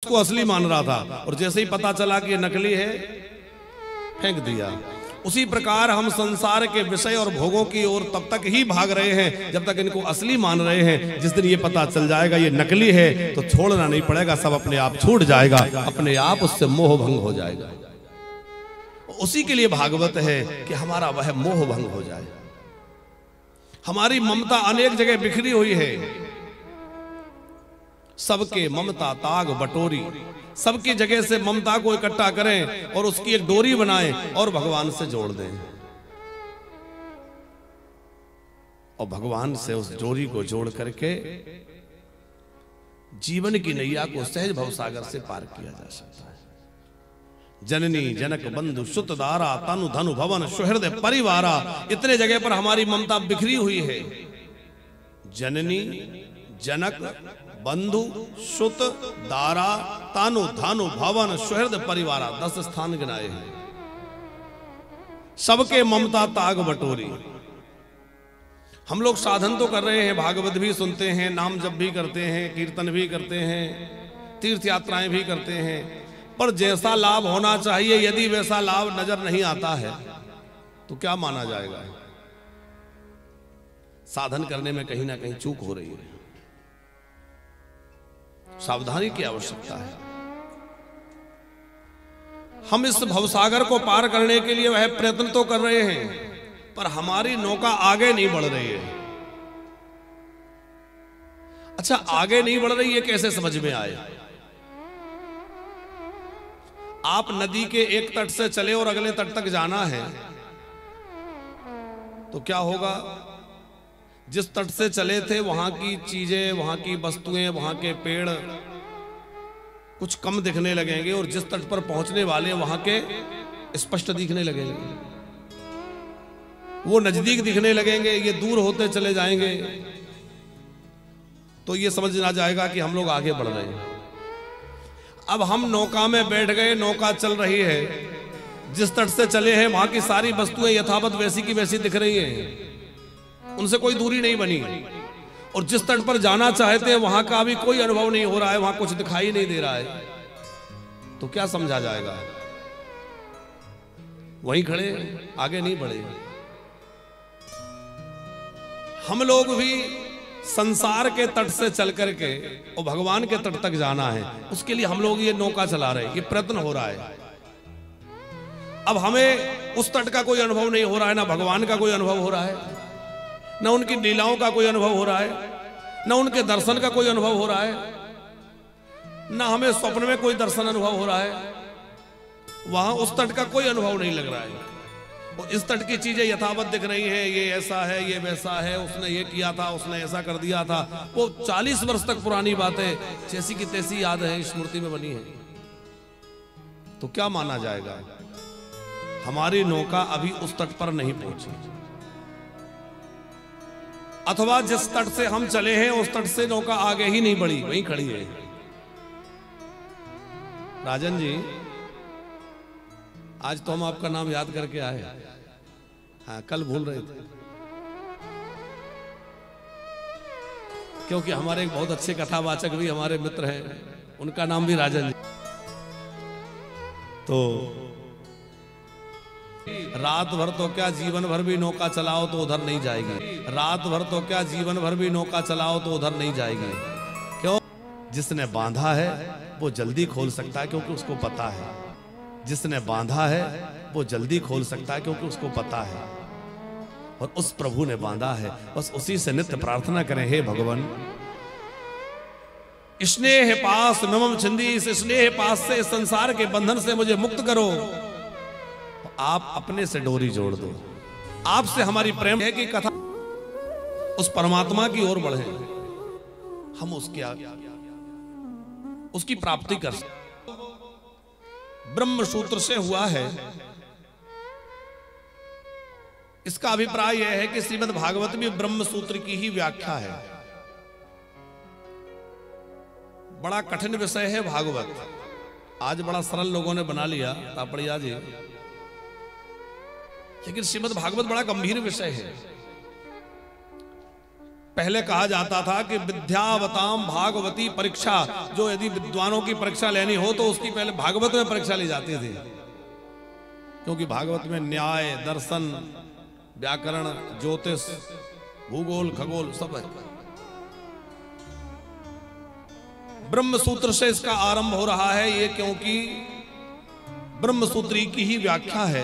उसको असली मान रहा था और जैसे ही पता चला कि ये नकली है फेंक दिया। उसी प्रकार हम संसार के विषय और भोगों की ओर तब तक ही भाग रहे हैं जब तक इनको असली मान रहे हैं। जिस दिन ये पता चल जाएगा ये नकली है तो छोड़ना नहीं पड़ेगा, सब अपने आप छूट जाएगा, अपने आप उससे मोह भंग हो जाएगा। उसी के लिए भागवत है कि हमारा वह मोह भंग हो जाए। हमारी ममता अनेक जगह बिखरी हुई है, सबके ममता ताग बटोरी, सबकी जगह से ममता को इकट्ठा करें और उसकी एक डोरी बनाएं और भगवान से जोड़ दें, और भगवान से उस डोरी को जोड़ करके जीवन की नैया को सहज भवसागर से पार किया जा सकता है। जननी जनक बंधु सुत दारा तनु धनु भवन सुहृदय परिवारा, इतने जगह पर हमारी ममता बिखरी हुई है। जननी जनक बंधु सुत दारा तानु धानु भवन सुहृद परिवारा, 10 स्थान गिनाए हैं। सबके ममता ताग बटोरी। हम लोग साधन तो कर रहे हैं, भागवत भी सुनते हैं, नाम जप भी करते हैं, कीर्तन भी करते हैं, तीर्थ यात्राएं भी करते हैं, पर जैसा लाभ होना चाहिए यदि वैसा लाभ नजर नहीं आता है तो क्या माना जाएगा? साधन करने में कहीं ना कहीं चूक हो रही है, सावधानी की आवश्यकता है। हम इस भवसागर को पार करने के लिए वह प्रयत्न तो कर रहे हैं, पर हमारी नौका आगे नहीं बढ़ रही है। अच्छा, आगे नहीं बढ़ रही है कैसे समझ में आए? आप नदी के एक तट से चले और अगले तट तक जाना है तो क्या होगा? जिस तट से चले थे वहां की चीजें, वहां की वस्तुएं, वहां के पेड़ कुछ कम दिखने लगेंगे और जिस तट पर पहुंचने वाले वहां के स्पष्ट दिखने लगेंगे, वो नजदीक दिखने लगेंगे, ये दूर होते चले जाएंगे। तो ये समझना जाएगा कि हम लोग आगे बढ़ रहे हैं। अब हम नौका में बैठ गए, नौका चल रही है, जिस तट से चले हैं वहां की सारी वस्तुएं यथावत वैसी की वैसी दिख रही हैं, उनसे कोई दूरी नहीं बनी, और जिस तट पर जाना चाहते हैं वहां का भी कोई अनुभव नहीं हो रहा है, वहां कुछ दिखाई नहीं दे रहा है, तो क्या समझा जाएगा? वहीं खड़े, आगे नहीं बढ़े। हम लोग भी संसार के तट से चल करके और भगवान के तट तक जाना है, उसके लिए हम लोग ये नौका चला रहे हैं, ये प्रयत्न हो रहा है। अब हमें उस तट का कोई अनुभव नहीं हो रहा है, ना भगवान का कोई अनुभव हो रहा है, ना उनकी लीलाओं का कोई अनुभव हो रहा है, ना उनके दर्शन का कोई अनुभव हो रहा है, ना हमें स्वप्न में कोई दर्शन अनुभव हो रहा है। वहां उस तट का कोई अनुभव नहीं लग रहा है। और इस तट की चीजें यथावत दिख रही हैं, ये ऐसा है, ये वैसा है, उसने ये किया था, उसने ऐसा कर दिया था, वो 40 वर्ष तक पुरानी बातें जैसी की तैसी याद है, स्मृति में बनी है। तो क्या माना जाएगा? हमारी नौका अभी उस तट पर नहीं पहुंची, अथवा जिस तट से हम चले हैं उस तट से नौका आगे ही नहीं बढ़ी, वहीं खड़ी है। राजन जी, आज तो हम आपका नाम याद करके आए, हाँ कल भूल रहे थे, क्योंकि हमारे एक बहुत अच्छे कथावाचक भी हमारे मित्र हैं, उनका नाम भी राजन जी। तो रात भर तो क्या जीवन भर भी नौका चलाओ तो उधर नहीं जाएगी, रात भर तो क्या जीवन भर भी नौका चलाओ तो उधर नहीं जाएगी। क्यों? जिसने बांधा है वो जल्दी खोल सकता है क्योंकि उसको पता है, जिसने बांधा है वो जल्दी खोल सकता है क्योंकि उसको पता है, और उस प्रभु ने बांधा है। बस उसी से नित्य प्रार्थना करें, हे भगवान स्नेह पास नमम छिंदी, इस स्नेह पास से, इस संसार के बंधन से मुझे मुक्त करो। आप अपने से डोरी जोड़ दो, आपसे हमारी प्रेम है कि कथा उस परमात्मा की ओर बढ़े, हम उसकी प्राप्ति कर सकते। ब्रह्म सूत्र से हुआ है, इसका अभिप्राय यह है कि श्रीमद् भागवत में ब्रह्म सूत्र की ही व्याख्या है। बड़ा कठिन विषय है भागवत, आज बड़ा सरल लोगों ने बना लिया तापड़िया जी, लेकिन श्रीमद् भागवत बड़ा गंभीर विषय है। पहले कहा जाता था कि विद्यावताम भागवती परीक्षा, जो यदि विद्वानों की परीक्षा लेनी हो तो उसकी पहले भागवत में परीक्षा ली जाती थी, क्योंकि भागवत में न्याय, दर्शन, व्याकरण, ज्योतिष, भूगोल, खगोल सब है। ब्रह्म सूत्र से इसका आरंभ हो रहा है ये, क्योंकि ब्रह्म सूत्री की ही व्याख्या है